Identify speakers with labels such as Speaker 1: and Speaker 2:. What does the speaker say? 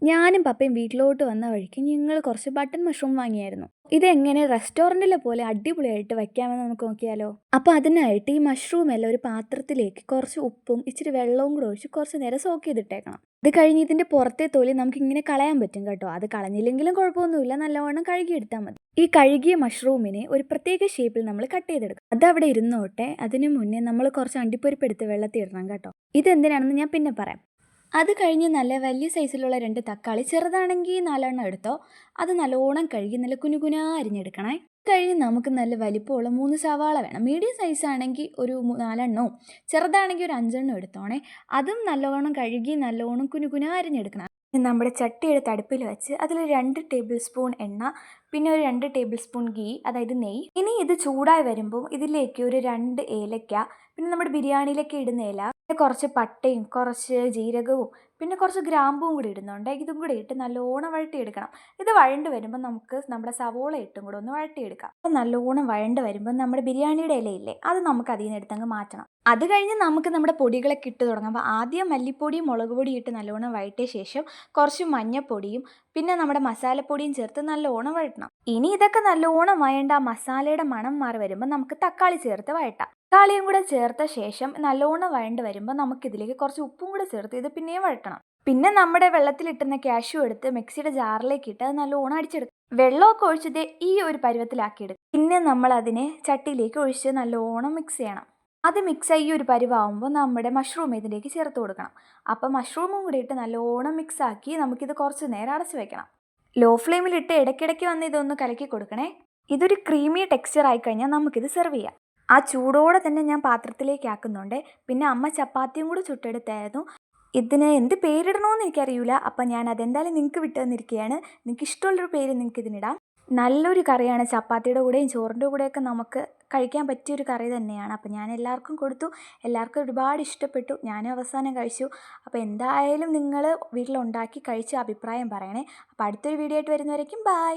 Speaker 1: ഞാനും പപ്പയും വീട്ടിലോട്ട് വന്ന വഴിക്ക് ഞങ്ങൾ കുറച്ച് ബട്ടൺ മഷ്റൂം വാങ്ങിയായിരുന്നു. ഇതെങ്ങനെ റെസ്റ്റോറൻറ്റിലെ പോലെ അടിപൊളിയായിട്ട് വയ്ക്കാമെന്ന് നമുക്ക് നോക്കിയാലോ? അപ്പോൾ അതിനായിട്ട് ഈ മഷ്റൂം എല്ലാം ഒരു പാത്രത്തിലേക്ക് കുറച്ച് ഉപ്പും ഇച്ചിരി വെള്ളവും കൂടെ ഒഴിച്ച് കുറച്ച് നേരം സോക്ക് ചെയ്തിട്ടേക്കണം. ഇത് കഴിഞ്ഞ് ഇതിൻ്റെ പുറത്തെ തൊലി നമുക്കിങ്ങനെ കളയാൻ പറ്റും കേട്ടോ. അത് കളഞ്ഞില്ലെങ്കിലും കുഴപ്പമൊന്നുമില്ല, നല്ലവണ്ണം കഴുകിയെടുത്താൽ മതി. ഈ കഴുകിയ മഷ്റൂമിനെ ഒരു പ്രത്യേക ഷേപ്പിൽ നമ്മൾ കട്ട് ചെയ്തെടുക്കും. അതവിടെ ഇരുന്നോട്ടെ. അതിനു മുന്നേ നമ്മൾ കുറച്ച് അണ്ടിപ്പരിപ്പ് എടുത്ത് വെള്ളത്തിൽ ഇടണം കേട്ടോ. ഇതെന്തിനാണെന്ന് ഞാൻ പിന്നെ പറയാം. അത് കഴിഞ്ഞ് നല്ല വലിയ സൈസിലുള്ള 2 തക്കാളി, ചെറുതാണെങ്കിൽ 4 എണ്ണം എടുത്തോ. അത് നല്ലോണം കഴുകി നല്ല കുനുകുനാ അരിഞ്ഞെടുക്കണേ. കഴിഞ്ഞ് നമുക്ക് നല്ല വലിപ്പമുള്ള 3 സവാള വേണം. മീഡിയം സൈസ് ആണെങ്കിൽ ഒരു 4 എണ്ണവും, ചെറുതാണെങ്കിൽ ഒരു 5 എണ്ണം എടുത്തോണേ. അതും നല്ലോണം കഴുകി നല്ലോണം കുനുകുനാ അരിഞ്ഞെടുക്കണം. നമ്മുടെ ചട്ടി എടുത്ത് അടുപ്പിൽ വെച്ച് അതിൽ 2 ടേബിൾ സ്പൂൺ എണ്ണ, പിന്നെ ഒരു 2 ടേബിൾ സ്പൂൺ ഗീ, അതായത് നെയ്യ്. ഇനി ഇത് ചൂടായി വരുമ്പോൾ ഇതിലേക്ക് ഒരു 2 ഏലക്ക, പിന്നെ നമ്മുടെ ബിരിയാണിയിലൊക്കെ ഇടുന്ന ഇല, കുറച്ച് പട്ടയും കുറച്ച് ജീരകവും പിന്നെ കുറച്ച് ഗ്രാമ്പും കൂടി ഇടുന്നുണ്ട്. ഇതും കൂടി ഇട്ട് നല്ലോണം വഴട്ടിയെടുക്കണം. ഇത് വഴണ്ട് വരുമ്പോൾ നമുക്ക് നമ്മുടെ സവോള ഇട്ടും കൂടെ ഒന്ന് വഴട്ടിയെടുക്കാം. അപ്പോൾ നല്ലോണം വഴണ്ട് വരുമ്പോൾ നമ്മുടെ ബിരിയാണിയുടെ ഇലയില്ലേ, അത് നമുക്ക് അതിൽ നിന്ന് എടുത്തങ്ങ് മാറ്റണം. അത് കഴിഞ്ഞ് നമുക്ക് നമ്മുടെ പൊടികളൊക്കെ ഇട്ട് തുടങ്ങാം. അപ്പോൾ ആദ്യം മല്ലിപ്പൊടിയും മുളക് പൊടിയും ഇട്ട് നല്ലോണം വഴറ്റിയ ശേഷം കുറച്ച് മഞ്ഞൾപ്പൊടിയും പിന്നെ നമ്മുടെ മസാലപ്പൊടിയും ചേർത്ത് നല്ലോണം വഴറ്റണം. ഇനി ഇതൊക്കെ നല്ലോണം വഴണ്ട മസാലയുടെ മണം മാറി വരുമ്പോൾ നമുക്ക് തക്കാളി ചേർത്ത് വഴറ്റാം. തക്കാളിയും കൂടെ ചേർത്ത ശേഷം നല്ലോണം വഴണ്ട് വരുമ്പോൾ നമുക്കിതിലേക്ക് കുറച്ച് ഉപ്പും കൂടെ ചേർത്ത് ഇത് പിന്നെയും വഴറ്റണം. പിന്നെ നമ്മുടെ വെള്ളത്തിലിട്ടുന്ന കാഷ്യൂ എടുത്ത് മിക്സിയുടെ ജാറിലേക്ക് ഇട്ട് അത് നല്ലോണം അടിച്ചെടുക്കും. വെള്ളമൊക്കെ ഒഴിച്ചത് ഈ ഒരു പരുവത്തിലാക്കിയെടുക്കും. പിന്നെ നമ്മൾ അതിനെ ചട്ടിയിലേക്ക് ഒഴിച്ച് നല്ലോണം മിക്സ് ചെയ്യണം. അത് മിക്സായി ഒരു പരുവാകുമ്പോൾ നമ്മുടെ മഷ്റൂം ഇതിലേക്ക് ചേർത്ത് കൊടുക്കണം. അപ്പോൾ മഷ്റൂമും കൂടി ഇട്ട് നല്ലോണം മിക്സാക്കി നമുക്കിത് കുറച്ച് നേരം അടച്ച് വെക്കണം. ലോ ഫ്ലെയിമിലിട്ട് ഇടയ്ക്കിടയ്ക്ക് വന്ന് ഇതൊന്ന് കലക്കി കൊടുക്കണേ. ഇതൊരു ക്രീമി ടെക്സ്ചർ ആയിക്കഴിഞ്ഞാൽ നമുക്കിത് സെർവ് ചെയ്യാം. ആ ചൂടോടെ തന്നെ ഞാൻ പാത്രത്തിലേക്ക് ആക്കുന്നുണ്ട്. പിന്നെ അമ്മ ചപ്പാത്തിയും കൂടി ചുട്ടെടുത്തായിരുന്നു. ഇതിന് എന്ത് പേരിടണമെന്ന് എനിക്കറിയില്ല. അപ്പം ഞാൻ അതെന്തായാലും നിങ്ങൾക്ക് വിട്ടു തന്നിരിക്കുകയാണ്. നിങ്ങൾക്ക് ഇഷ്ടമുള്ളൊരു പേര് നിങ്ങൾക്ക് ഇതിനിടാം. നല്ലൊരു കറിയാണ്. ചപ്പാത്തിയുടെ കൂടെയും ചോറിൻ്റെ കൂടെയൊക്കെ നമുക്ക് കഴിക്കാൻ പറ്റിയൊരു കറി തന്നെയാണ്. അപ്പം ഞാൻ എല്ലാവർക്കും കൊടുത്തു. എല്ലാവർക്കും ഒരുപാട് ഇഷ്ടപ്പെട്ടു. ഞാനും അവസാനം കഴിച്ചു. അപ്പോൾ എന്തായാലും നിങ്ങൾ വീട്ടിലുണ്ടാക്കി കഴിച്ച് അഭിപ്രായം പറയണേ. അപ്പോൾ അടുത്തൊരു വീഡിയോ ആയിട്ട് വരുന്നവരേക്കും ബൈ.